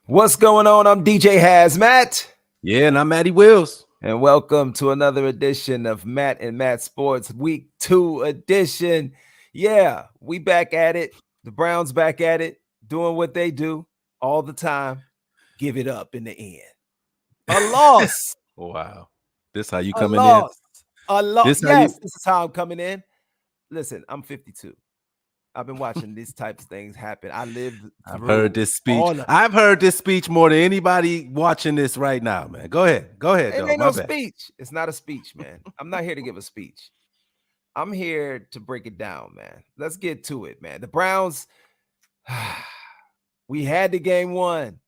What's going on? I'm DJ HazMatt, Yeah, and I'm Matty Willz. and welcome to another edition of Matt and Matt Sports Week 2 edition. Yeah, we back at it. The Browns back at it, doing what they do all the time. Give it up in the end. A loss. Wow. This how you A coming in? loss. A loss. This how Yes, you this is how I'm coming in. Listen, I'm 52. I've been watching these types of things happen. I lived I've heard through this speech. all of it. I've heard this speech more than anybody watching this right now, man. Go ahead. Go ahead, It dog. ain't My no bad. speech. It's not a speech, man. I'm not here to give a speech. I'm here to break it down, man. Let's get to it, man. The Browns, we had the game won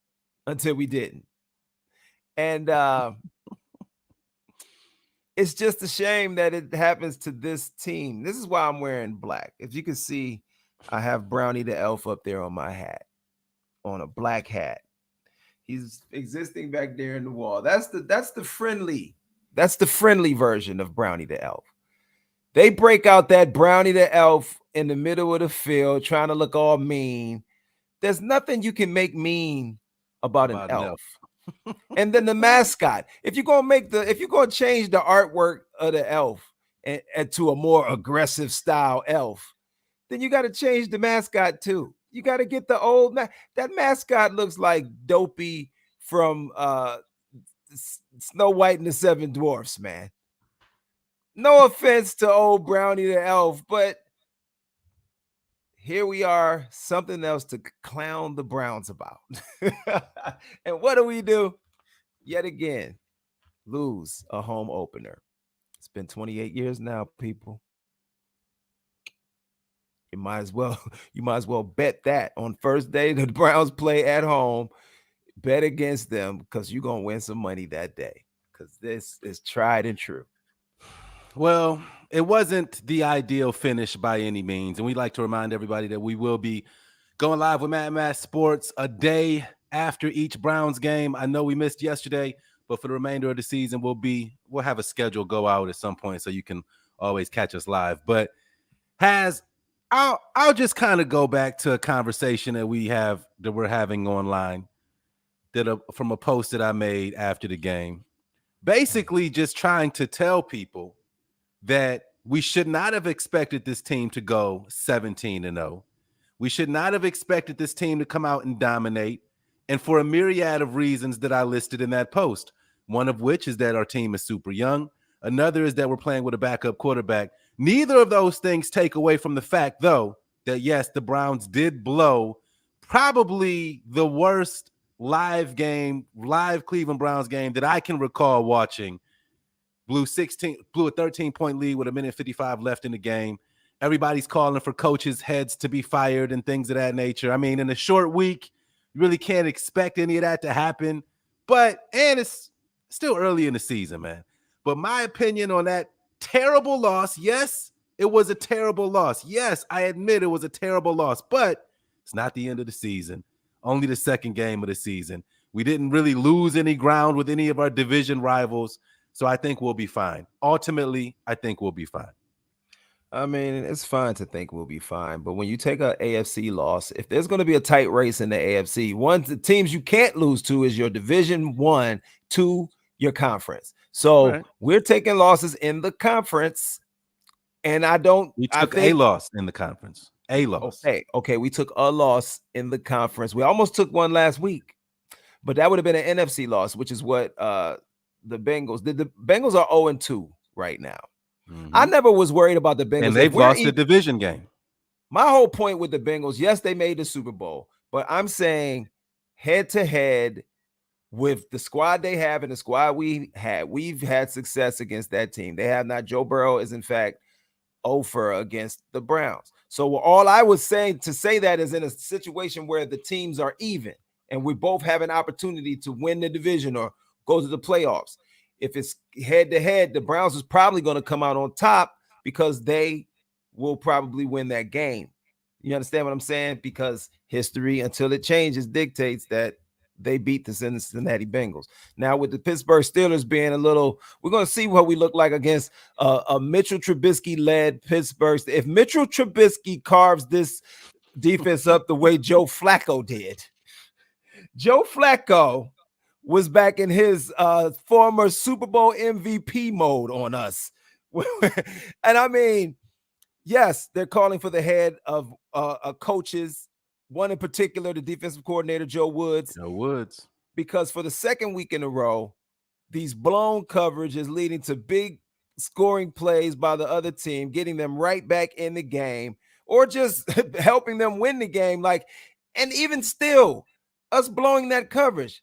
until we didn't. And it's just a shame that it happens to this team. This is why I'm wearing black. If you can see, I have Brownie the Elf up there on my hat, on a black hat. He's existing back there in the wall. That's the friendly version of Brownie the Elf. They break out that Brownie the Elf in the middle of the field trying to look all mean. There's nothing you can make mean about an elf. And then the mascot. If you're gonna change the artwork of the elf and to a more aggressive style elf, then you got to change the mascot too. You got to get the old that mascot looks like Dopey from Snow White and the Seven Dwarfs, man. No offense to old Brownie the Elf, but here we are, something else to clown the Browns about. And what do? Yet again, lose a home opener. It's been 28 years now, people. You might as well bet that on first day the Browns play at home, bet against them because you're gonna win some money that day. Because this is tried and true. Well, it wasn't the ideal finish by any means. And we'd like to remind everybody that we will be going live with Matt and Matt Sports a day after each Browns game. I know we missed yesterday, but for the remainder of the season, we'll have a schedule go out at some point so you can always catch us live. But I'll just kind of go back to a conversation that we're having online from a post that I made after the game. Basically just trying to tell people that we should not have expected this team to go 17-0. We should not have expected this team to come out and dominate, and for a myriad of reasons that I listed in that post. One of which is that our team is super young. Another is that we're playing with a backup quarterback. Neither of those things take away from the fact, though, that yes, the Browns did blow probably the worst live Cleveland Browns game that I can recall watching. Blew a 13-point lead with 1:55 left in the game. Everybody's calling for coaches' heads to be fired and things of that nature. I mean, in a short week, you really can't expect any of that to happen. And it's still early in the season, man. But my opinion on that terrible loss, yes, it was a terrible loss. Yes, I admit it was a terrible loss, but it's not the end of the season. Only the second game of the season. We didn't really lose any ground with any of our division rivals. So I think we'll be fine. Ultimately, I think we'll be fine. I mean, it's fine to think we'll be fine, but when you take a AFC loss, if there's going to be a tight race in the AFC, one of the teams you can't lose to is your division, 1, 2, your conference. So we're taking losses in the conference, and We took a loss in the conference. A loss. Okay, we took a loss in the conference. We almost took one last week, but that would have been an NFC loss, which is what the Bengals did. The Bengals are 0-2 right now. Mm-hmm. I never was worried about the Bengals. And they've lost the division game. My whole point with the Bengals, yes, they made the Super Bowl, but I'm saying head to head with the squad they have and the squad we've had success against that team. They have not. Joe Burrow is in fact 0 against the Browns. So all I was saying to say that is in a situation where the teams are even and we both have an opportunity to win the division or go to the playoffs. If it's head to head, the Browns is probably going to come out on top because they will probably win that game. You understand what I'm saying? Because history, until it changes, dictates that they beat the Cincinnati Bengals. Now, with the Pittsburgh Steelers being we're going to see what we look like against a Mitchell Trubisky-led Pittsburgh. If Mitchell Trubisky carves this defense up the way Joe Flacco did, Joe Flacco was back in his former Super Bowl MVP mode on us. And I mean, yes, they're calling for the head of coaches, one in particular, the defensive coordinator, Joe Woods, Joe Woods. because for the second week in a row, these blown coverage is leading to big scoring plays by the other team, getting them right back in the game or just helping them win the game. Like, and even still, us blowing that coverage,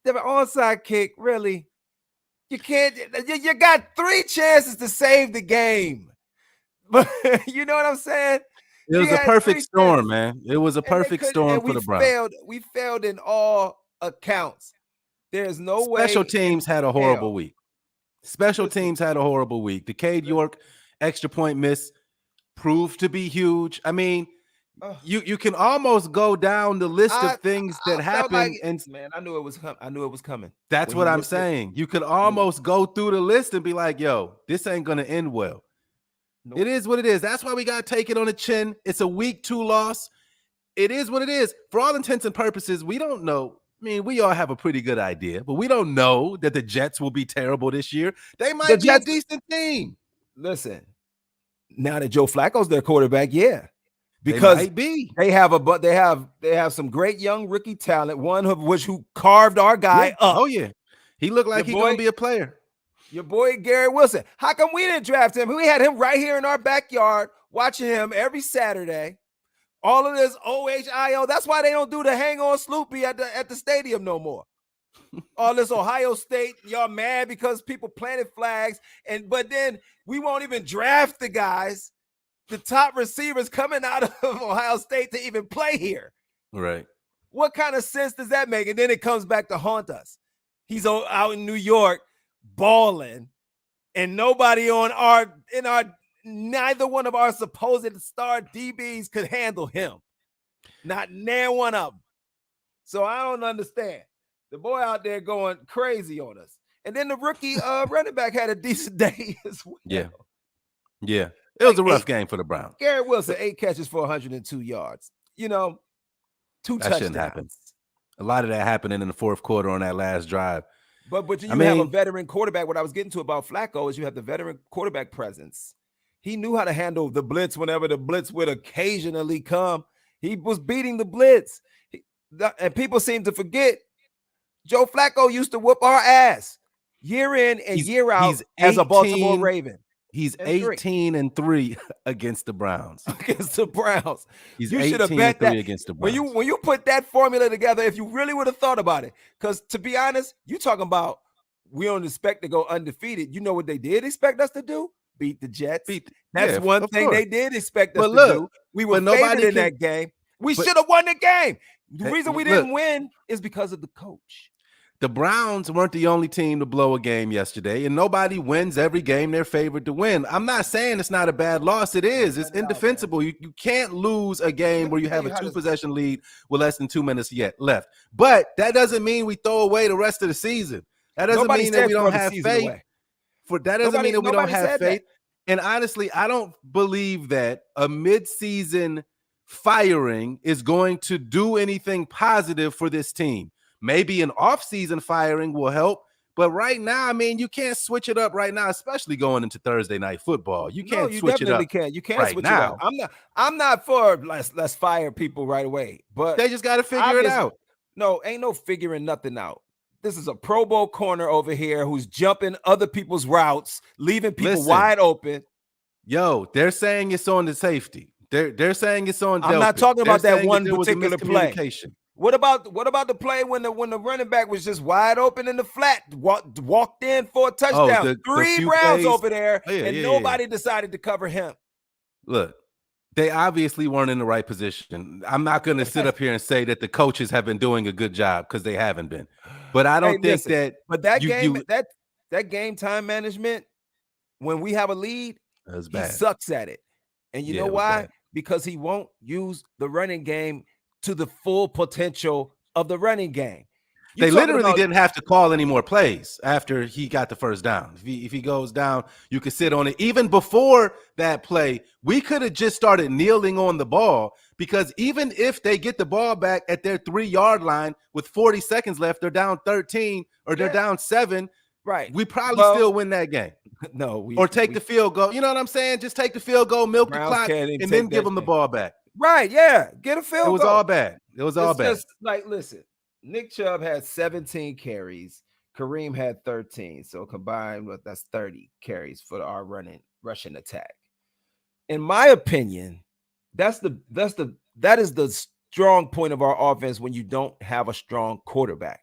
the onside kick, really, you can't, you got 3 chances to save the game. But you know what I'm saying? It was a perfect storm, man. It was a perfect storm for the Browns. We failed in all accounts. There's no Special way teams had a horrible week. Special teams had a horrible week. The Cade York extra point miss proved to be huge. I mean, you can almost go down the list of things that happened. And man, I knew it was coming. I knew it was coming. That's what I'm saying. You could almost go through the list and be like, yo, this ain't going to end well. Nope. It is what it is. That's why we got to take it on the chin. It's a week 2 loss. It is what it is. For all intents and purposes, we don't know. I mean, we all have a pretty good idea, but we don't know that the Jets will be terrible this year. They might be a decent team. Listen, now that Joe Flacco's their quarterback, yeah, because they have some great young rookie talent. One of which who carved our guy up. Oh yeah, he looked like he's gonna be a player. Your boy Garrett Wilson. How come we didn't draft him? We had him right here in our backyard, watching him every Saturday. All of this OHIO. That's why they don't do the hang on Sloopy at the stadium no more. All this Ohio State, y'all mad because people planted flags, but then we won't even draft the guys, the top receivers coming out of Ohio State to even play here. Right. What kind of sense does that make? And then it comes back to haunt us. He's out in New York balling, and nobody neither one of our supposed star DBs could handle him. Not near one of them. So I don't understand. The boy out there going crazy on us. And then the rookie running back had a decent day as well. Yeah. Yeah. It was a rough game for the Browns. Garrett Wilson, 8 catches for 102 yards. 2 touchdowns. That shouldn't happen. A lot of that happening in the fourth quarter on that last drive. But you have a veteran quarterback. What I was getting to about Flacco is you have the veteran quarterback presence. He knew how to handle the blitz whenever the blitz would occasionally come. He was beating the blitz. And people seem to forget, Joe Flacco used to whoop our ass year in and year out as a Baltimore Raven. He's 18-3 against the Browns. Against the Browns. He's 18-3 against the Browns. When you put that formula together, if you really would have thought about it, because to be honest, you talking about we don't expect to go undefeated. You know what they did expect us to do? Beat the Jets. That's one thing they did expect us to do. We were favored in that game. We should have won the game. The reason we didn't win is because of the coach. The Browns weren't the only team to blow a game yesterday, and nobody wins every game they're favored to win. I'm not saying it's not a bad loss. It is. It's indefensible. You can't lose a game where you have a 2-possession lead with less than 2 minutes left. But that doesn't mean we throw away the rest of the season. That doesn't mean that we don't have faith. That doesn't mean that we don't have faith. And honestly, I don't believe that a midseason firing is going to do anything positive for this team. Maybe an off-season firing will help, but right now, I mean, you can't switch it up right now, especially going into Thursday night football. You can't switch it up. You can't switch it up. I'm not for let's fire people right away, but they just got to figure it out. No, ain't no figuring nothing out. This is a Pro Bowl corner over here who's jumping other people's routes, leaving people wide open. Yo, they're saying it's on the safety. They're saying it's on. I'm not talking about that one particular play. What about the play when the running back was just wide open in the flat, walked in for a touchdown? Three Browns over there, and nobody decided to cover him. Look, they obviously weren't in the right position. I'm not going to sit up here and say that the coaches have been doing a good job because they haven't been. But I don't think that. But that game time management, when we have a lead, he sucks at it. And you know why? Bad. Because he won't use the running game to the full potential of the running game. They literally didn't have to call any more plays after he got the first down. If he goes down, you could sit on it. Even before that play, we could have just started kneeling on the ball, because even if they get the ball back at their 3-yard line with 40 seconds left, they're down 13 or they're down 7. Right. We probably still win that game. No, or take the field goal. You know what I'm saying? Just take the field goal, milk the clock, and then give them the ball back. Right, yeah. Get a field goal. It was all bad. It was all bad. Just like, listen, Nick Chubb had 17 carries. Kareem had 13. So combined, that's 30 carries for our rushing attack. In my opinion, that is the strong point of our offense when you don't have a strong quarterback,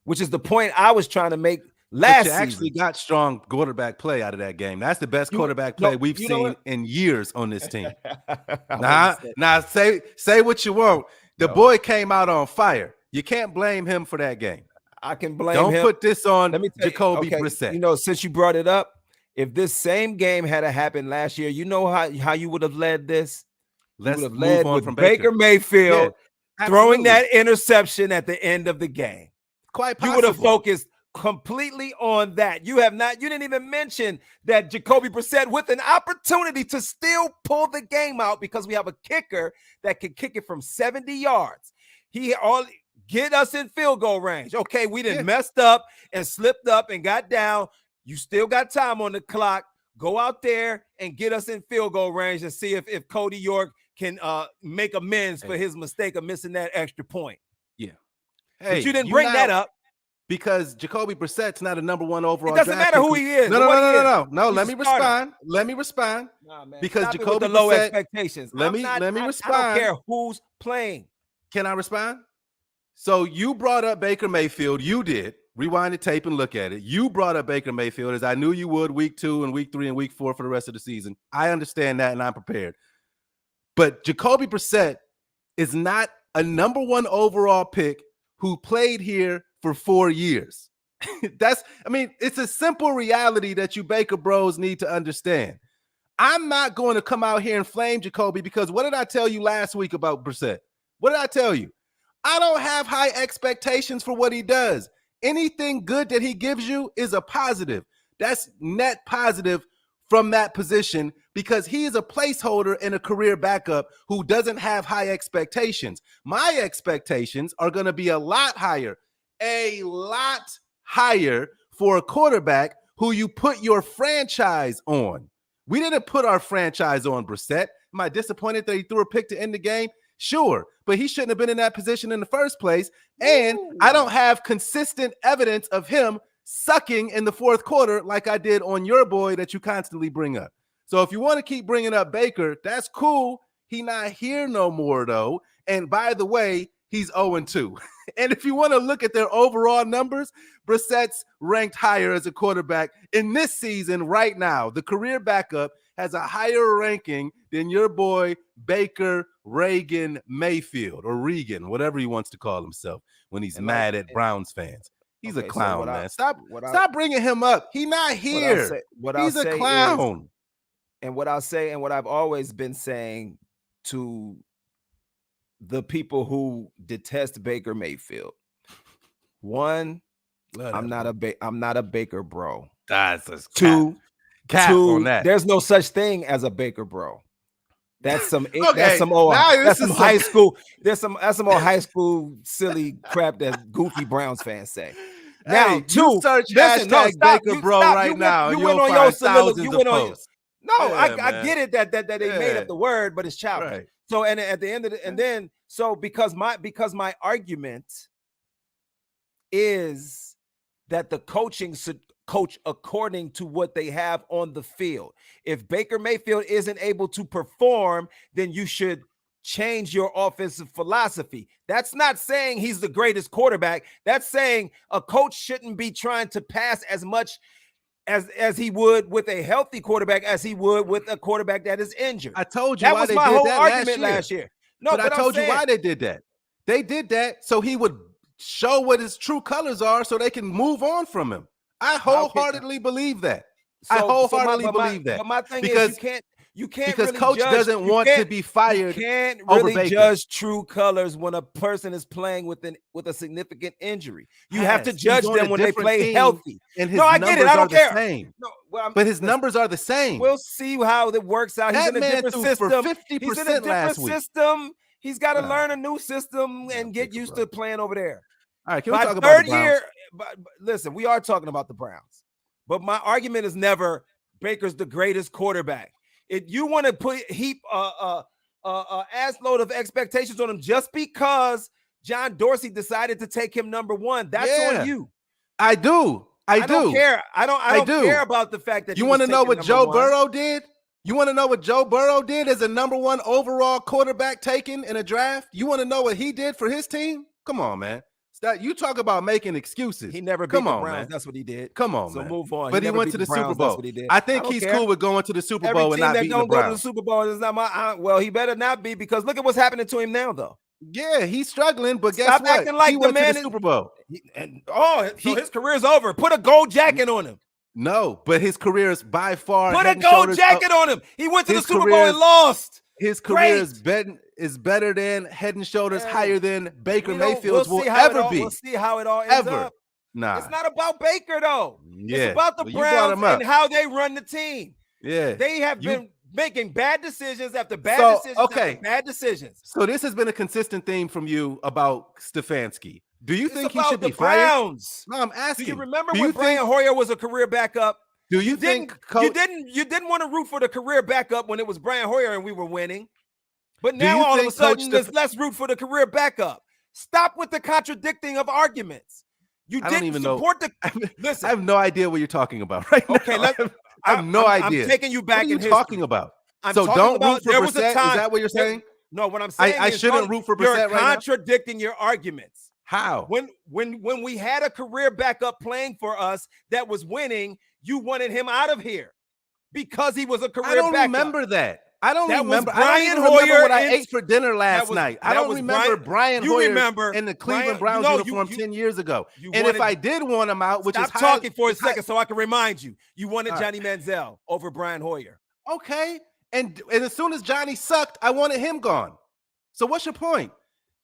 which is the point I was trying to make last season. Actually got strong quarterback play out of that game. That's the best quarterback play we've seen in years on this team. Now say what you want. The boy came out on fire. You can't blame him for that game. I can blame him. Don't put this on Jacoby Brissett. You know, since you brought it up, if this same game had happened last year, you know how you would have led this? Let's move on with from Baker Mayfield throwing that interception at the end of the game. Quite possible. You would have focused completely on that. You didn't even mention that Jacoby Brissett, with an opportunity to still pull the game out, because we have a kicker that can kick it from 70 yards. Get us in field goal range. Okay, we done messed up and slipped up and got down. You still got time on the clock. Go out there and get us in field goal range and see if Cody York can make amends for his mistake of missing that extra point. Yeah. But you didn't bring that up. Because Jacoby Brissett's not a number 1 overall. It doesn't matter who he is. No. Let me respond. Nah, man. Because Stop Jacoby with the low Brissett, expectations. Let me respond. I don't care who's playing. Can I respond? So you brought up Baker Mayfield. You did. Rewind the tape and look at it. You brought up Baker Mayfield, as I knew you would, week 2 and week 3 and week 4 for the rest of the season. I understand that, and I'm prepared. But Jacoby Brissett is not a number 1 overall pick who played here for 4 years. It's a simple reality that you Baker bros need to understand. I'm not going to come out here and flame Jacoby, because what did I tell you last week about Brissett? What did I tell you? I don't have high expectations for what he does. Anything good that he gives you is a positive. That's net positive from that position, because he is a placeholder and a career backup who doesn't have high expectations. My expectations are going to be a lot higher for a quarterback who you put your franchise on. We didn't put our franchise on Brissett. Am I disappointed that he threw a pick to end the game? Sure, but he shouldn't have been in that position in the first place. And I don't have consistent evidence of him sucking in the fourth quarter like I did on your boy that you constantly bring up. So if you want to keep bringing up Baker, that's cool. He not here no more, though. And by the way, he's 0-2. And if you want to look at their overall numbers, Brissett's ranked higher as a quarterback in this season right now. The career backup has a higher ranking than your boy Baker Reagan Mayfield, or Regan, whatever he wants to call himself when he's mad at Browns fans. He's a clown, man. Stop bringing him up. He's not here. He's a clown. And what I'll say, and what I've always been saying to the people who detest Baker Mayfield, one, I'm not a Baker bro. That's two, on that. There's no such thing as a Baker bro. That's some okay. That's some high school. That's some old high school silly crap that goofy Browns fans say. Now, you search Baker bro right now. You went on your soliloquy. You went on. No, I get it that they made up the word, but it's childish. Right. So, and at the end of the, because my argument is that the coaching should coach according to what they have on the field. If Baker Mayfield isn't able to perform, then you should change your offensive philosophy. That's not saying he's the greatest quarterback. That's saying a coach shouldn't be trying to pass as much as he would with a healthy quarterback as he would with a quarterback that is injured. I told you that was my whole argument last year. No, but I told you why they did that. They did that so he would show what his true colors are so they can move on from him. I wholeheartedly believe that. I wholeheartedly believe that. But my thing is, You can't because really coach judge, doesn't want to be fired. You can't over really Baker. judge true colors when a person is playing with a significant injury. You have to judge them when they play healthy. And his no, I get it. I don't care. Same. No, well, but his numbers are the same. We'll see how it works out. He's in a different system. For 50% He's in a different system. He's got to learn a new system and get used to playing over there. All right, can we talk about the Browns? Year, listen, we are talking about the Browns, but my argument is never Baker's the greatest quarterback. If you want to heap ass load of expectations on him just because John Dorsey decided to take him number one, that's on you. I do. I don't care. I don't care about the fact that you want to know what Joe Burrow did. You want to know what Joe Burrow did as a number one overall quarterback taken in a draft? You want to know what he did for his team? Come on, man. You talk about making excuses. He never beat the Browns. Man. That's what he did. Come on, so man. move on. But he went to the Super Bowl. That's what he did. I think he's cool with going to the Super Bowl and not beating the Browns. Go to the Super Bowl is not my. Well, he better not be because look at what's happening to him now, though. Yeah, he's struggling, but Stop guess what? Acting like he went the man to the Super Bowl. So his career's over. Put a gold jacket on him. No, but his career is by far. Put a gold jacket on him. He went to the Super Bowl and lost. His career is better than head and shoulders higher than Baker Mayfield's will ever be. We'll see how it all ends up. Nah. It's not about Baker, though. Yeah. It's about the Browns and how they run the team. Yeah. They have been making bad decisions after bad decisions after bad decisions. So this has been a consistent theme from you about Stefanski. Do you think he should be fired? No, I'm asking. Do you remember when Brian Hoyer was a career backup? Do you think you didn't want to root for the career backup when it was Brian Hoyer and we were winning? But now all of a sudden, let's root for the career backup. Stop with the contradicting of arguments. You didn't support the. Listen, I have no idea what you're talking about right now. Okay, I have no idea. I'm taking you back. What are you in history. talking about? So don't root for Brissett. Is that what you're saying? No, what I'm saying I shouldn't root for Brissett right now. You're contradicting your arguments. How? When we had a career backup playing for us that was winning, you wanted him out of here because he was a career backup. I don't remember that. I don't remember. Brian Hoyer what I ate for dinner last night. I don't remember Brian Hoyer in the Cleveland Browns uniform 10 years ago. And if I did want him out, which is stop talking for a second so I can remind you. You wanted Johnny Manziel over Brian Hoyer. Okay. And as soon as Johnny sucked, I wanted him gone. So what's your point?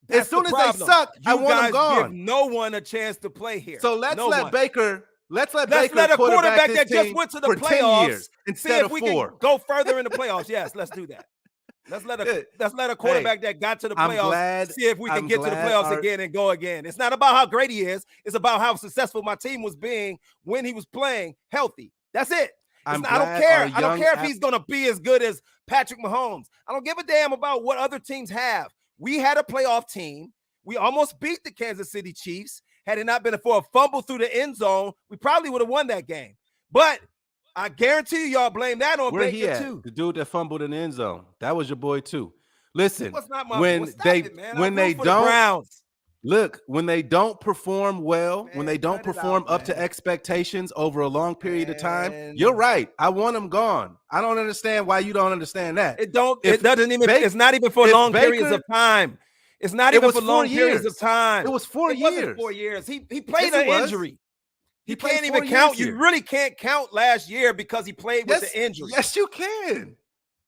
As soon as they suck, I want them gone. Give no one a chance to play here. So let's let Baker. Let's let a quarterback that just went to the playoffs 10 years instead of 4. Can go further in the playoffs. Yes, let's do that. Let's let a quarterback that got to the playoffs see if we can get to the playoffs again and go again. It's not about how great he is. It's about how successful my team was being when he was playing healthy. That's it. I don't care. I don't care if he's going to be as good as Patrick Mahomes. I don't give a damn about what other teams have. We had a playoff team. We almost beat the Kansas City Chiefs. Had it not been for a fumble through the end zone, we probably would have won that game. But I guarantee you, y'all blame that on Baker too. The dude that fumbled in the end zone. That was your boy too. Listen, when they don't perform well, when they don't perform up to expectations over a long period of time, you're right. I want them gone. I don't understand why you don't understand that. It's not even for long periods of time. It's not even for long periods of time. It was 4 years. Wasn't 4 years. He played an injury. He can't even count. You really can't count last year because he played with the injury. Yes, you can.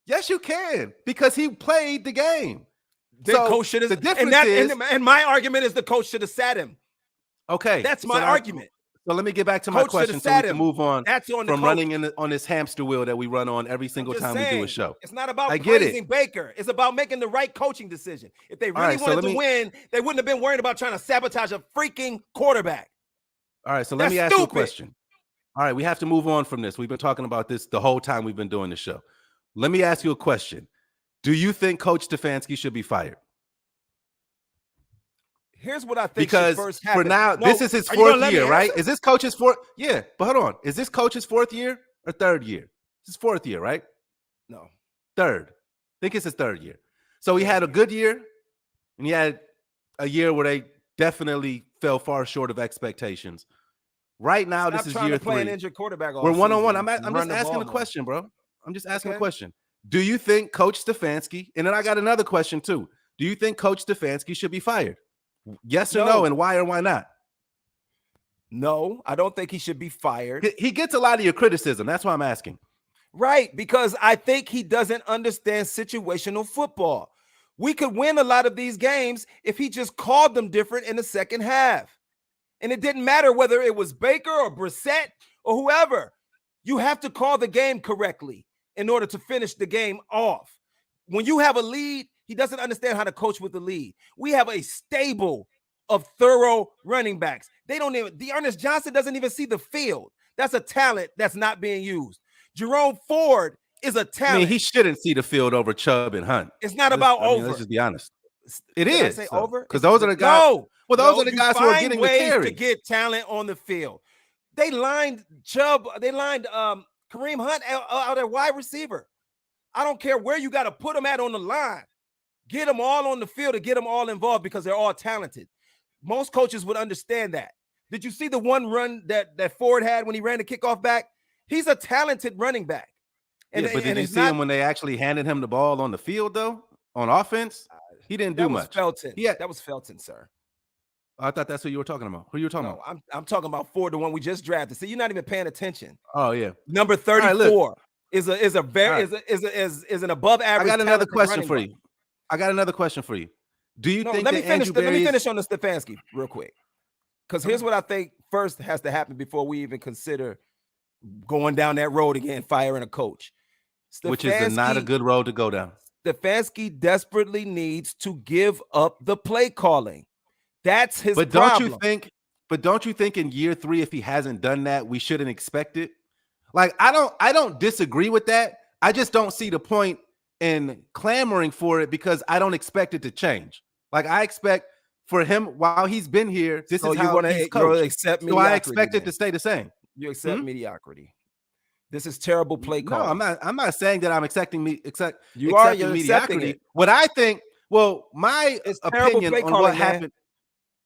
Yes, you can. Because he played the game. The coach should have. The difference and my argument is the coach should have sat him. Okay. That's my argument. So let me get back to my question so we can move on from running on this hamster wheel that we run on every single time we do a show. It's not about praising Baker. It's about making the right coaching decision. If they really wanted to win, they wouldn't have been worried about trying to sabotage a freaking quarterback. All right, so let me ask you a question. All right, we have to move on from this. We've been talking about this the whole time we've been doing the show. Let me ask you a question. Do you think Coach Stefanski should be fired? Here's what I think because first happen. For now, this is his 4th year, right? Is this coach's 4th? Yeah, but hold on. Is this coach's 4th year or 3rd year? It's his 4th year, right? No. 3rd. I think it's his 3rd year. So he had a good year, and he had a year where they definitely fell far short of expectations. Right now, this is year 3. An injured quarterback We're 1-on-1. I'm just asking a question, bro. I'm just asking a question. Do you think Coach Stefanski, and then I got another question too. Do you think Coach Stefanski should be fired? Yes or no, and why or why not? No, I don't think he should be fired. He gets a lot of your criticism. That's why I'm asking. Right, because I think he doesn't understand situational football. We could win a lot of these games if he just called them different in the second half. And it didn't matter whether it was Baker or Brissett or whoever. You have to call the game correctly in order to finish the game off. When you have a lead, he doesn't understand how to coach with the lead. We have a stable of thorough running backs. They don't even, Dearness Johnson doesn't even see the field. That's a talent that's not being used. Jerome Ford is a talent. I mean, he shouldn't see the field over Chubb and Hunt. It's not about over. Let's just be honest. It Did is. I say over? Because those are the guys. No. Well, those are the guys who are getting the carry. To get talent on the field. They lined Chubb. They lined Kareem Hunt out at wide receiver. I don't care where you got to put them at on the line. Get them all on the field to get them all involved because they're all talented. Most coaches would understand that. Did you see the one run that Ford had when he ran the kickoff back? He's a talented running back. And, yeah, but did you see him when they actually handed him the ball on the field, though, on offense? He didn't do much. Felton. Yeah, that was Felton, sir. I thought that's who you were talking about. Who you were talking about? I'm talking about Ford, the one we just drafted. See, you're not even paying attention. Oh yeah, number 34 is an above average. I got another question for you. Do you think? Let me finish on the Stefanski real quick, because here's what I think first has to happen before we even consider going down that road again, firing a coach. Which is not a good road to go down. Stefanski desperately needs to give up the play calling. That's his problem. Don't you think in year 3, if he hasn't done that, we shouldn't expect it? Like, I don't disagree with that. I just don't see the point in clamoring for it because I don't expect it to change. Like, I expect for him while he's been here, this is how he's coached. So I expect it to stay the same. You accept mediocrity. This is terrible play calling. No, I'm not saying that I'm accepting you're mediocrity. It. What I think, well, my opinion on what happened.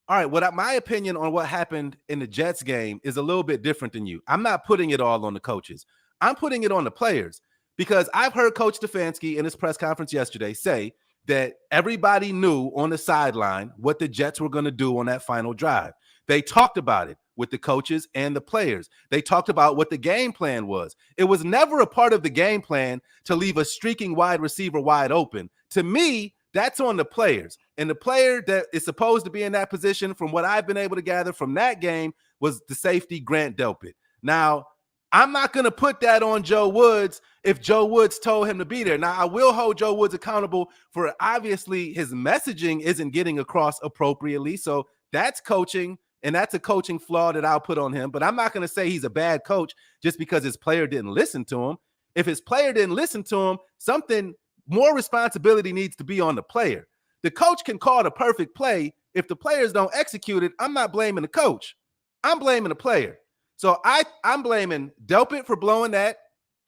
All right, my opinion on what happened in the Jets game is a little bit different than you. I'm not putting it all on the coaches. I'm putting it on the players because I've heard Coach Stefanski in his press conference yesterday say that everybody knew on the sideline what the Jets were going to do on that final drive. They talked about it with the coaches and the players. They talked about what the game plan was. It was never a part of the game plan to leave a streaking wide receiver wide open. To me, that's on the players. And the player that is supposed to be in that position, from what I've been able to gather from that game, was the safety Grant Delpit. Now, I'm not going to put that on Joe Woods if Joe Woods told him to be there. Now, I will hold Joe Woods accountable for obviously his messaging isn't getting across appropriately. So that's coaching, and that's a coaching flaw that I'll put on him. But I'm not going to say he's a bad coach just because his player didn't listen to him. If his player didn't listen to him, more responsibility needs to be on the player. The coach can call the perfect play. If the players don't execute it, I'm not blaming the coach. I'm blaming the player. So I'm blaming Delpit for blowing that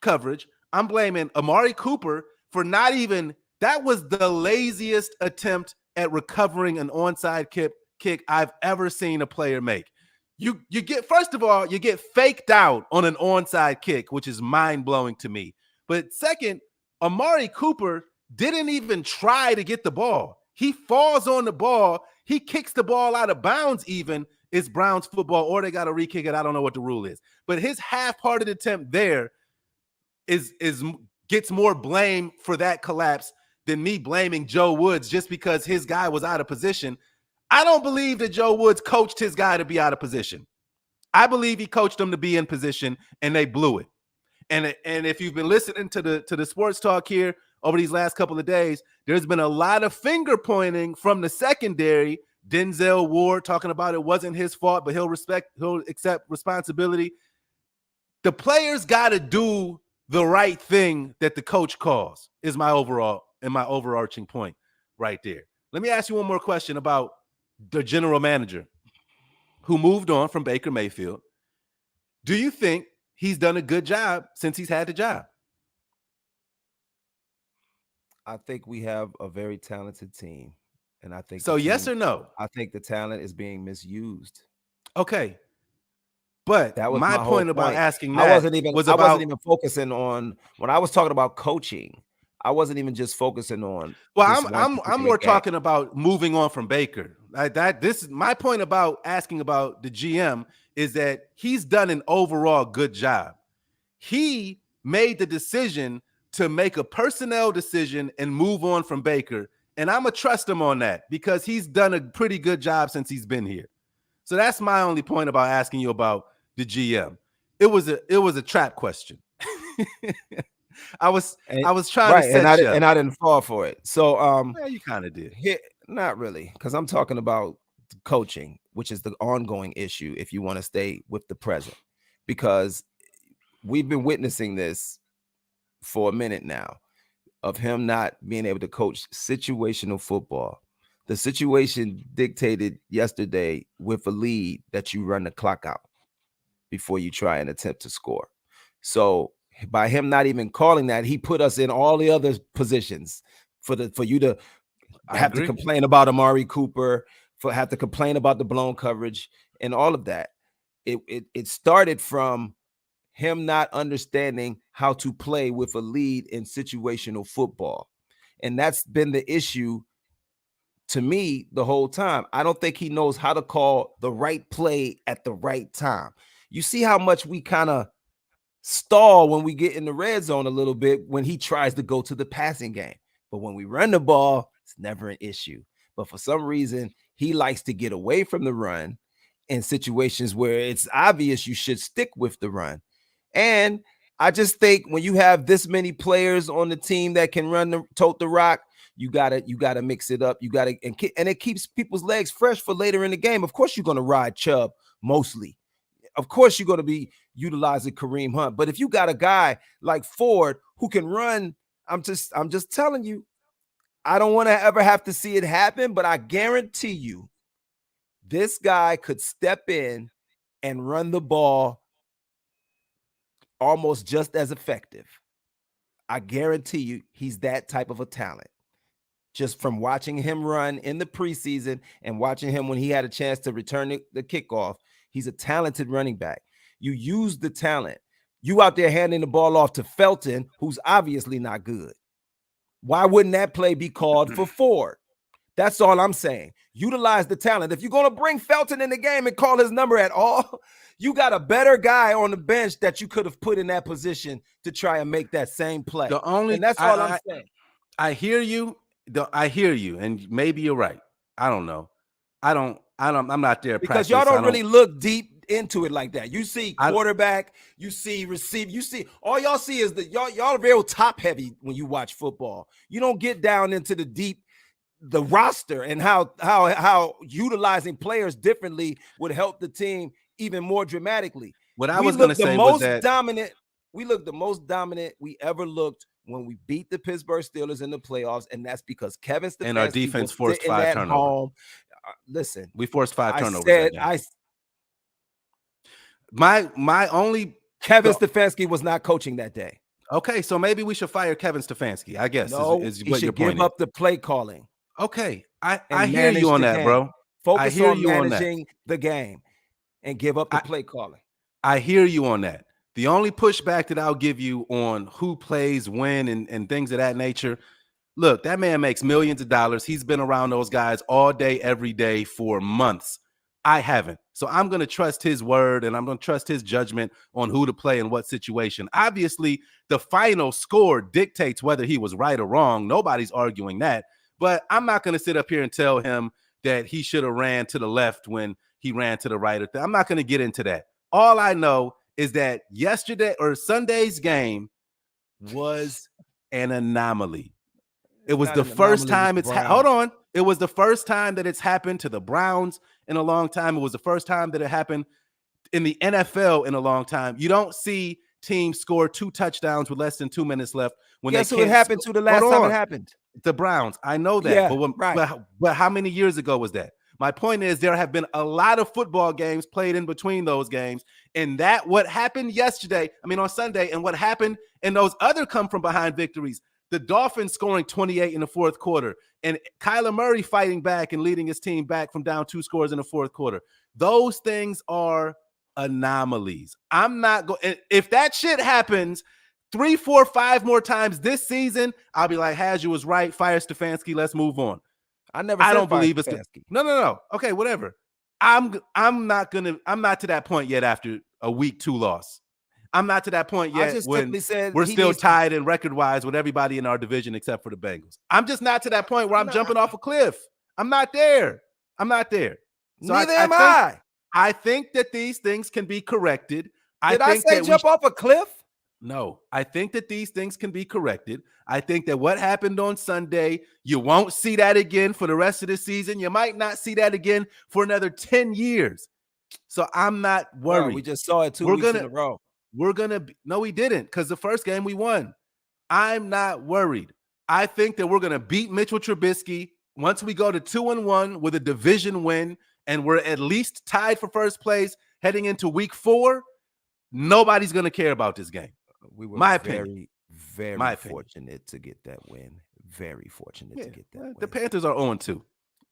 coverage. I'm blaming Amari Cooper for that was the laziest attempt at recovering an onside kick I've ever seen a player make. You get faked out on an onside kick, which is mind-blowing to me. But second, Amari Cooper didn't even try to get the ball. He falls on the ball. He kicks the ball out of bounds even. It's Browns football, or they got to re-kick it. I don't know what the rule is. But his half-hearted attempt there gets more blame for that collapse than me blaming Joe Woods just because his guy was out of position. I don't believe that Joe Woods coached his guy to be out of position. I believe he coached them to be in position, and they blew it. And if you've been listening to the sports talk here over these last couple of days, there's been a lot of finger pointing from the secondary. Denzel Ward talking about it wasn't his fault, but he'll accept responsibility. The players got to do the right thing that the coach calls is my overarching point right there. Let me ask you one more question about the general manager who moved on from Baker Mayfield. Do you think he's done a good job since he's had the job? I think we have a very talented team. And I think yes or no? I think the talent is being misused. Okay. But that was my point about asking that I wasn't even focusing on when I was talking about coaching. I wasn't even just focusing on. Well, I'm more talking about moving on from Baker. This is my point about asking about the GM is that he's done an overall good job. He made the decision to make a personnel decision and move on from Baker. And I'm going to trust him on that because he's done a pretty good job since he's been here. So that's my only point about asking you about the GM. It was a trap question. I was trying to set you up. And I didn't fall for it. So yeah, you kind of did. Not really, because I'm talking about coaching, which is the ongoing issue if you want to stay with the present, because we've been witnessing this for a minute now of him not being able to coach situational football. The situation dictated yesterday with a lead that you run the clock out before you try and attempt to score. So by him not even calling that, he put us in all the other positions for you to have to complain about Amari Cooper, have to complain about the blown coverage and all of that. It started from him not understanding how to play with a lead in situational football. And that's been the issue to me the whole time. I don't think he knows how to call the right play at the right time. You see how much we kind of stall when we get in the red zone a little bit when he tries to go to the passing game. But when we run the ball, it's never an issue. But for some reason, he likes to get away from the run in situations where it's obvious you should stick with the run. And I just think when you have this many players on the team that can tote the rock, you gotta mix it up. You gotta and it keeps people's legs fresh for later in the game. Of course, you're gonna ride Chubb mostly. Of course, you're gonna be utilizing Kareem Hunt. But if you got a guy like Ford who can run, I'm just telling you, I don't want to ever have to see it happen, but I guarantee you, this guy could step in and run the ball almost just as effective. I guarantee you he's that type of a talent. Just from watching him run in the preseason and watching him when he had a chance to return the kickoff, he's a talented running back. You use the talent. You out there handing the ball off to Felton, who's obviously not good. Why wouldn't that play be called for Ford? That's all I'm saying. Utilize the talent. If you're going to bring Felton in the game and call his number at all, you got a better guy on the bench that you could have put in that position to try and make that same play. And that's all I'm saying. I hear you. I hear you, and maybe you're right. I don't know. I'm not there because y'all don't really look deep into it like that. You see quarterback, you see receiver, you see all y'all see is that y'all are real top heavy when you watch football. You don't get down into the roster and how utilizing players differently would help the team even more dramatically. What I was going to say was that we looked the most dominant we ever looked when we beat the Pittsburgh Steelers in the playoffs, and that's because Kevin Stefanski and our defense forced 5 turnovers. Listen, we forced 5 turnovers. My only Kevin Stefanski was not coaching that day. Okay, so maybe we should fire Kevin Stefanski. I guess is what your point is. Give up the play calling. Okay, I hear you on that, bro. Focus on managing the game and give up the play calling. I hear you on that. The only pushback that I'll give you on who plays when and things of that nature, look, that man makes millions of dollars. He's been around those guys all day, every day for months. I haven't. So I'm going to trust his word and I'm going to trust his judgment on who to play in what situation. Obviously, the final score dictates whether he was right or wrong. Nobody's arguing that. But I'm not going to sit up here and tell him that he should have ran to the left when he ran to the right. I'm not going to get into that. All I know is that yesterday or Sunday's game was an anomaly. It was the first time hold on. It was the first time that it's happened to the Browns in a long time. It was the first time that it happened in the NFL in a long time. You don't see teams score 2 touchdowns with less than 2 minutes left. Guess who it happened to the last time it happened? The Browns. I know that. Yeah, but how many years ago was that? My point is there have been a lot of football games played in between those games. And that what happened on Sunday, and what happened in those other come from behind victories. The Dolphins scoring 28 in the fourth quarter and Kyler Murray fighting back and leading his team back from down 2 scores in the fourth quarter. Those things are anomalies. I'm not going. If that shit happens 3, 4, 5 more times this season, I'll be like, Haz, you was right. Fire Stefanski. Let's move on. I don't believe it's Stefanski. No. Okay, whatever. I'm not to that point yet after a week 2 loss. I'm not to that point I yet just when simply said we're he still needs to- tied in record-wise with everybody in our division except for the Bengals. I'm just not to that point where I'm jumping off a cliff. I'm not there. So Neither am I. I think that these things can be corrected. Did I say jump off a cliff? No, I think that these things can be corrected. I think that what happened on Sunday, you won't see that again for the rest of the season. You might not see that again for another 10 years. So I'm not worried. Bro, we just saw it 2 weeks in a row. No, we didn't, because the first game we won. I'm not worried. I think that we're going to beat Mitchell Trubisky once we go to 2-1 with a division win, and we're at least tied for first place heading into week 4. Nobody's going to care about this game. We were very fortunate to get that win. Very fortunate to get that win. The Panthers are 0-2.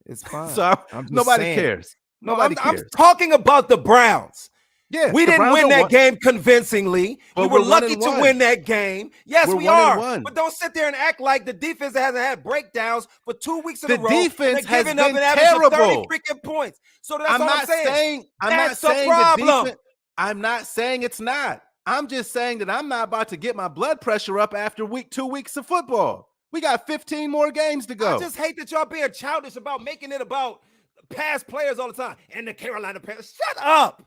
It's fine. So nobody cares. Nobody cares. I'm talking about the Browns. Yeah, we didn't win that game convincingly. But we were lucky to win that game. Yes, we are. But don't sit there and act like the defense hasn't had breakdowns for 2 weeks in a row. The defense has been terrible. 30 freaking points. So that's all I'm saying. That's a problem. I'm not saying it's not. I'm just saying that I'm not about to get my blood pressure up after 2 weeks of football. We got 15 more games to go. I just hate that y'all being childish about making it about past players all the time. And the Carolina Panthers. Shut up.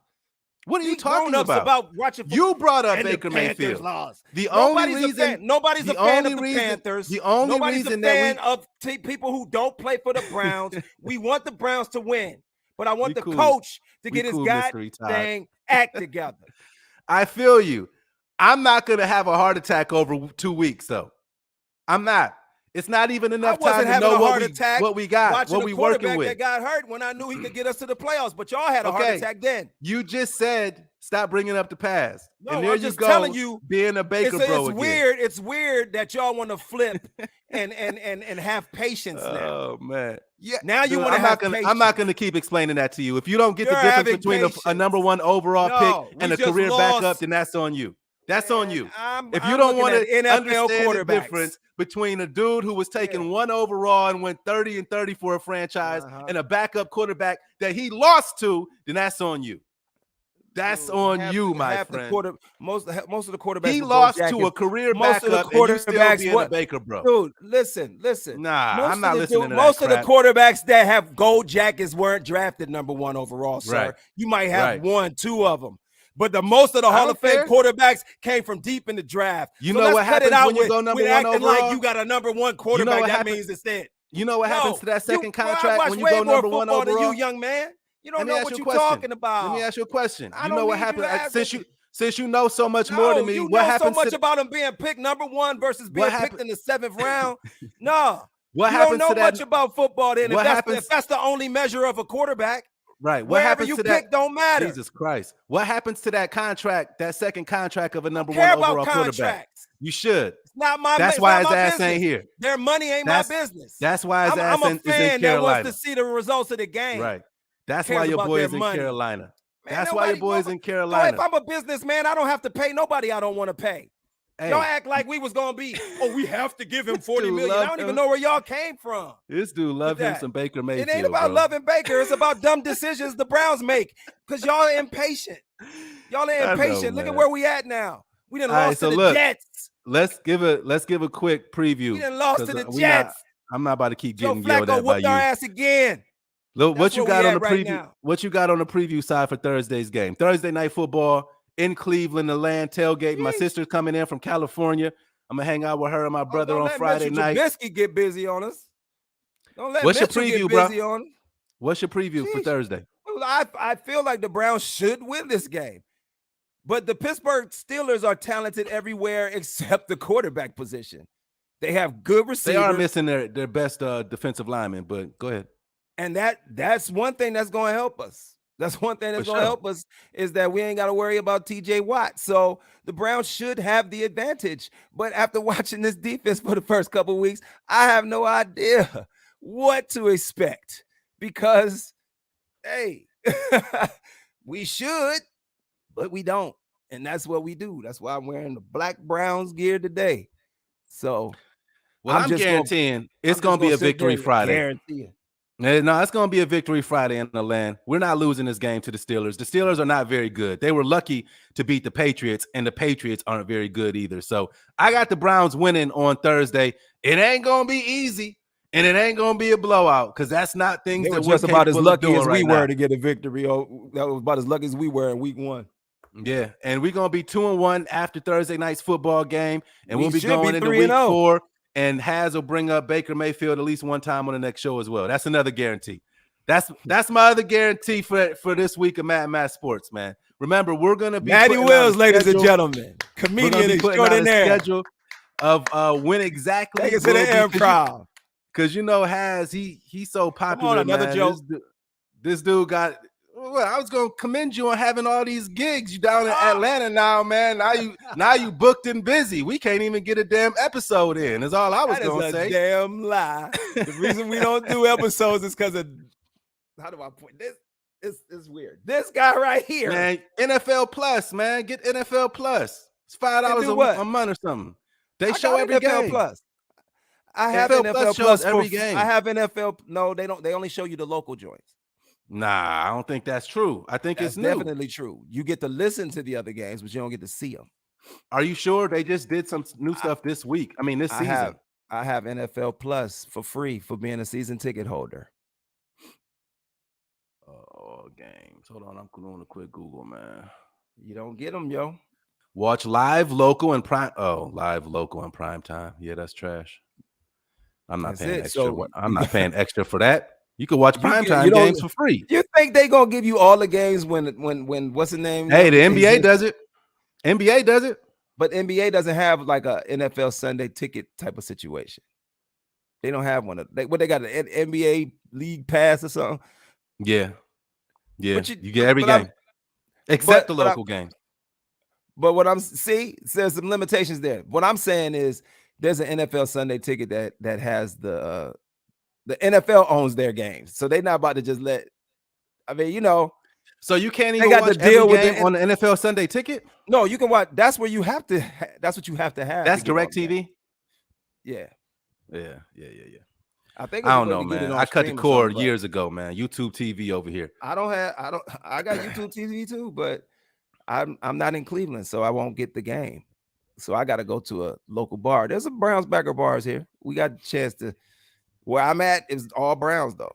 What are you talking about watching football? You brought up Baker Mayfield. Nobody's a fan of the Panthers. Nobody's a fan of people who don't play for the Browns. We want the Browns to win. But I want the coach to get his goddamn act together. I feel you. I'm not going to have a heart attack over 2 weeks, though. I'm not. It's not even enough time to know what we got, what we working with. That got hurt when I knew he could get us to the playoffs, but y'all had a heart attack then. You just said stop bringing up the past. No, and there I'm just you go, telling you, being a Baker bro again. Weird. It's weird that y'all want to flip and have patience now. Oh man, yeah. Now you want to have patience. I'm not going to keep explaining that to you. If you don't get the difference between a number 1 overall pick and a career backup, then that's on you. That's on you. If you don't want to understand the difference between a dude who was taking 1 overall and went 30-30 for a franchise and a backup quarterback that he lost to, then that's on you. That's on you, my friend. Most of the quarterbacks he lost to a career backup, and you still being a Baker bro. Dude, listen. Nah, I'm not listening to that. Most of the quarterbacks that have gold jackets weren't drafted number 1 overall, sir. Right. You might have 1, 2 of them. But most of the Hall of Fame quarterbacks came from deep in the draft. You know what happens when you go number 1 overall? Like you got a number 1 quarterback, that means it's it. You know what happens to that second contract when you go number 1 overall? Than you, young man. You don't know what you're talking about. Let me ask you a question. You know what happens since you know so much more than me? You what know happens so much about him being picked number 1 versus being picked in the 7th round? No. What you happens don't know to much about football then. If that's the only measure of a quarterback. Right. What happens you to pick that? Don't matter. Jesus Christ. What happens to that contract, that second contract of a number 1 overall quarterback? You should. It's not my That's why his ass ain't here. Their money ain't my business. That's why his ass is in Carolina. I'm a fan that wants to see the results of the game. Right. That's why your boy is in Carolina. That's why your boy is in Carolina. If I'm a businessman, I don't have to pay nobody I don't want to pay. Hey. Y'all act like we was gonna be, we have to give him 40 million. I don't even know where y'all came from. This dude love him some Baker Mayfield. It ain't about loving Baker. It's about dumb decisions the Browns make because y'all are impatient. Y'all are impatient. Look at where we at now. We done lost to the Jets. Let's give a quick preview. We done lost to the Jets. I'm not about to keep getting yelled at by you. Our ass again. Look, what you got on the preview? What you got on the preview side for Thursday's game? Thursday night football. In Cleveland, the land tailgate. My sister's coming in from California. I'm gonna hang out with her and my brother on Friday night. Trubisky get busy on us. Don't let What's Mitchell your preview, get busy on us. What's your preview for Thursday? I feel like the Browns should win this game, but the Pittsburgh Steelers are talented everywhere except the quarterback position. They have good receivers. They are missing their best defensive lineman, but go ahead. And that's one thing that's going to help us. That's one thing that's going to help us is that we ain't got to worry about TJ Watt. So the Browns should have the advantage. But after watching this defense for the first couple of weeks, I have no idea what to expect because, hey, we should, but we don't. And that's what we do. That's why I'm wearing the black Browns gear today. So I'm just guaranteeing it's going to be a victory Friday. Guarantee it. No, it's going to be a victory Friday in the land. We're not losing this game to the Steelers. The Steelers are not very good. They were lucky to beat the Patriots, and the Patriots aren't very good either. So I got the Browns winning on Thursday. It ain't going to be easy, and it ain't going to be a blowout because that's not things They that were we're just about as capable of lucky doing as we right were now. to get a victory. Oh, that was about as lucky as we were in week 1. Yeah, and we're going to be 2-1 after Thursday night's football game, and we'll be should going be into week 3-0. 4, and Haz will bring up Baker Mayfield at least one time on the next show as well. That's another guarantee. That's my other guarantee for this week of Matt and Matt Sports, man. Remember, we're going to be Matty Willz, ladies and gentlemen, We're going comedian to be putting out a extraordinaire. schedule of when exactly Take us to the improv. Because you know Haz, he's so popular. Come on, another man. joke. This dude got. Well, I was gonna commend you on having all these gigs. You down in Atlanta now, man. Now you booked and busy. We can't even get a damn episode in. That's all I was gonna say. Damn lie. The reason we don't do episodes is because of, how do I put this? It's weird. This guy right here, man. NFL Plus, man. Get NFL Plus. It's $5 a month or something. They show every NFL game. Plus. I have NFL Plus every game. I have NFL. No, they don't. They only show you the local joints. Nah, I don't think that's true. I think That's it's new. definitely true. You get to listen to the other games, but you don't get to see them. Are you sure they just did some new stuff this week? I mean, this season. I have NFL Plus for free for being a season ticket holder. Oh, games. Hold on, I'm doing a quick Google, man. You don't get them, yo. Watch live, local, and prime. Oh, live, local, and prime time. Yeah, that's trash. I'm not paying extra. So I'm not paying extra for that. You can watch primetime games for free. You think they gonna give you all the games when what's the name? Hey, the NBA does it. NBA does it. But NBA doesn't have like a NFL Sunday ticket type of situation. They don't have one. They got an NBA League Pass or something. Yeah. You get every game except the local games. But what there's some limitations there. What I'm saying is there's an NFL Sunday ticket that has the NFL owns their games, so they're not about to just let. I mean, so you can't even watch every game on the NFL Sunday ticket. No, you can watch. That's where you have to. That's what you have to have. That's DirecTV. Yeah. I don't know, man. I cut the cord years ago, man. YouTube TV over here. I got YouTube TV too, but I'm not in Cleveland, so I won't get the game. So I got to go to a local bar. There's a Browns backer bars here. We got a chance to. Where I'm at is all Browns though,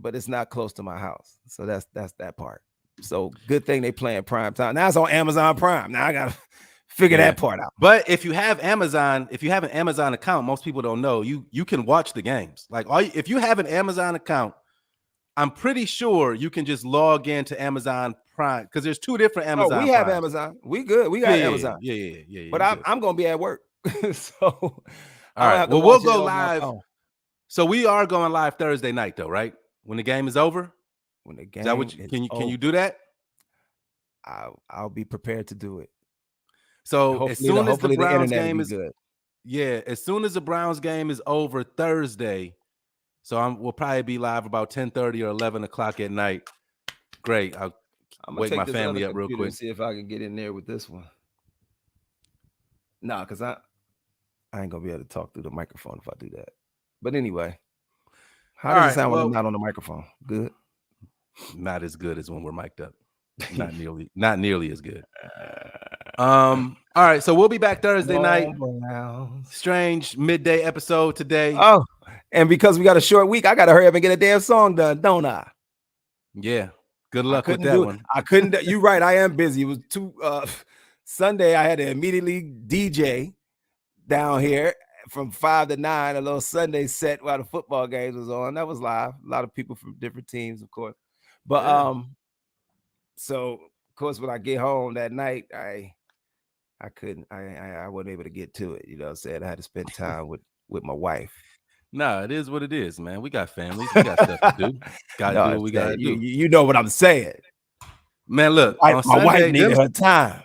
but it's not close to my house. So that's that part. So good thing they playing prime time. Now it's on Amazon Prime. Now I gotta figure that part out. But if you have Amazon, if you have an Amazon account, most people don't know you can watch the games. Like if you have an Amazon account, I'm pretty sure you can just log into Amazon Prime because there's 2 different Amazon. Oh, we have Amazon. We good. We got Amazon. Yeah. But I'm gonna be at work, so all right. Well, we'll go live. So we are going live Thursday night, though, right? When the game is over. When the game is that what can you do that? I'll be prepared to do it. So as soon as the Browns game is good, as soon as the Browns game is over Thursday, so we'll probably be live about 10:30 or 11 o'clock at night. Great. I'm gonna wake my family up real quick and see if I can get in there with this one. Nah, because I ain't gonna be able to talk through the microphone if I do that. But anyway, how does it sound when I'm not on the microphone? Good. Not as good as when we're mic'd up. Not nearly as good. All right, so we'll be back Thursday night. Strange midday episode today. Oh, and because we got a short week, I gotta hurry up and get a damn song done, don't I? Yeah. Good luck with that one. I couldn't. You're right. I am busy. It was Sunday. I had to immediately DJ down here from 5 to 9, a little Sunday set while the football games was on. That was live. A lot of people from different teams, of course. But so of course when I get home that night, I couldn't. I wasn't able to get to it. You know what I'm saying? I had to spend time with my wife. No, it is what it is, man. We got families. We got stuff to do. Gotta do what we gotta do. You know what I'm saying. Man, look, my wife needed her time.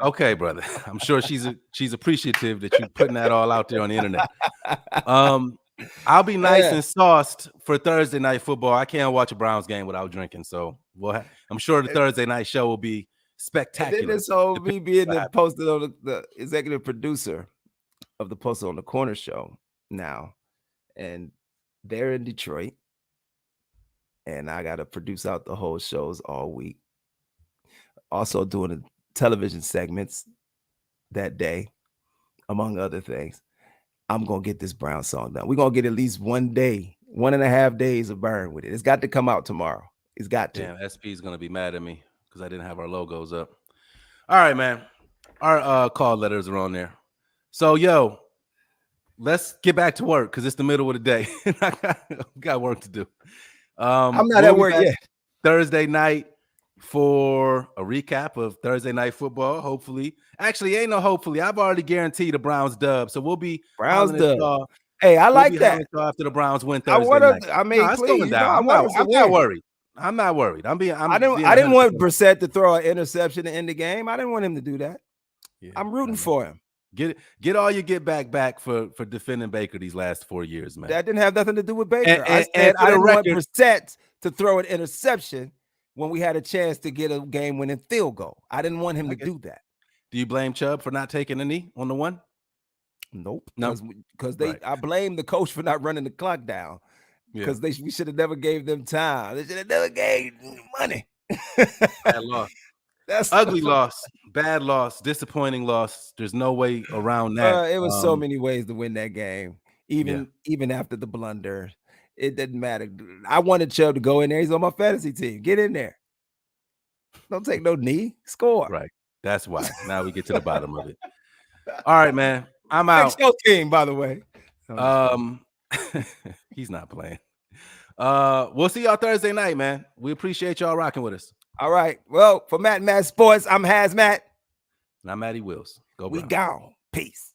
Okay, brother. I'm sure she's appreciative that you're putting that all out there on the internet. I'll be nice and sauced for Thursday night football. I can't watch a Browns game without drinking, so I'm sure the Thursday night show will be spectacular. And then this whole me being posted on the executive producer of the Posted on the Corner show now, and They're in Detroit, and I got to produce out the whole shows all week. Also doing the television segments that day, among other things. I'm going to get this Brown song done. We're going to get at least 1 day, 1.5 days of burn with it. It's got to come out tomorrow. It's got to. Damn, SP is going to be mad at me because I didn't have our logos up. All right, man. Our call letters are on there. So, yo, let's get back to work because it's the middle of the day. I got work to do. I'm not at work yet. Thursday night for a recap of Thursday night football. Hopefully, actually, ain't no hopefully. I've already guaranteed the Browns dub, so we'll be Browns dub. Hey, I like that. After the Browns win Thursday night. I mean, it's going down. I'm not worried. I'm not worried. I didn't want Brissett to throw an interception to end the game. I didn't want him to do that. Yeah, I'm rooting for him. Get all your get back for defending Baker these last 4 years, man. That didn't have nothing to do with Baker. I didn't want Brissett to throw an interception when we had a chance to get a game-winning field goal. I didn't want him to do that. Do you blame Chubb for not taking a knee on the one? Nope. Because I blame the coach for not running the clock down. Because we should have never gave them time. They should have never gave money. Bad loss. That's ugly loss. Bad loss. Disappointing loss. There's no way around that. It was so many ways to win that game. Even after the blunder. It didn't matter. I wanted Chubb to go in there. He's on my fantasy team. Get in there. Don't take no knee. Score. Right. That's why. Now we get to the bottom of it. All right, man. I'm out. Fix your team, by the way. He's not playing. We'll see y'all Thursday night, man. We appreciate y'all rocking with us. All right. Well, for Matt and Matt Sports, I'm HazMatt. And I'm Matty Willz. Go Browns. We gone. Peace.